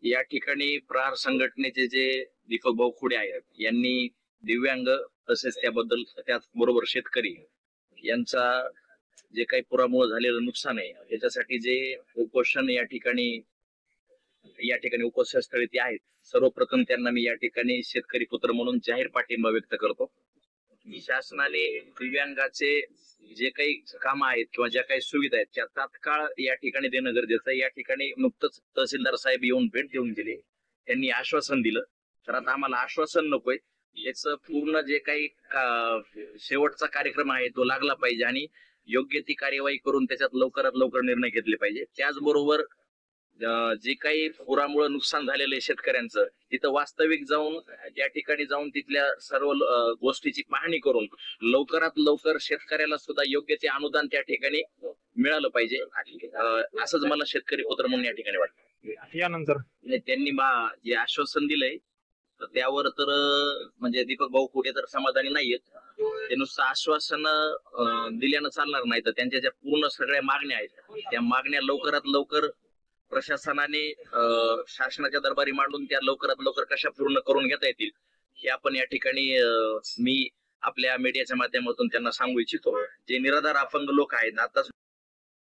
या ठिकाणी प्रहार संघटनेचे जे दीपक भाऊ खुडे आहेत यांनी दिव्यांग तसेच त्याचबरोबर शेतकरी यांचा जे काही पुरामुळे झालेलं नुकसान आहे त्याच्यासाठी जे उपोषण या ठिकाणी उपस्थळी ते आहेत, सर्वप्रथम त्यांना मी या ठिकाणी शेतकरी पुत्र म्हणून जाहीर पाठिंबा व्यक्त करतो. शासनाने दिव्यांगाचे जे काही काम आहेत किंवा ज्या काही सुविधा आहेत त्या तात्काळ या ठिकाणी देणं गरजेचं आहे. या ठिकाणी नुकतंच तहसीलदार साहेब येऊन भेट देऊन गेले, त्यांनी आश्वासन दिलं. तर आता आम्हाला आश्वासन नकोय, याच पूर्ण जे काही शेवटचा कार्यक्रम आहे तो लागला पाहिजे आणि योग्य ती कार्यवाही करून त्याच्यात लवकरात लवकर निर्णय घेतले पाहिजे. त्याचबरोबर जे काही पुरामुळे नुकसान झालेलं आहे शेतकऱ्यांचं, तिथं वास्तविक जाऊन त्या ठिकाणी जाऊन तिथल्या सर्व गोष्टीची पाहणी करून लवकरात लवकर शेतकऱ्याला सुद्धा योग्य ते अनुदान त्या ठिकाणी मिळालं पाहिजे, असंच मला शेतकरी पुत्र म्हणून या ठिकाणी वाटतं. यानंतर त्यांनी जे आश्वासन दिलंय त्यावर तर म्हणजे दीपक भाऊ खुडे तर समाधानी नाहीयेत. ते नुसतं आश्वासन दिल्यानं चालणार नाही, तर त्यांच्या ज्या पूर्ण सगळ्या मागण्या आहेत त्या मागण्या लवकरात लवकर प्रशासनाने शासनाच्या दरबारी मांडून त्या लवकरात लवकर कशा पूर्ण करून घेता येतील हे आपण या ठिकाणी मी आपल्या मीडियाच्या माध्यमातून त्यांना सांगू इच्छितो. जे निराधार अपंग लोक आहेत आता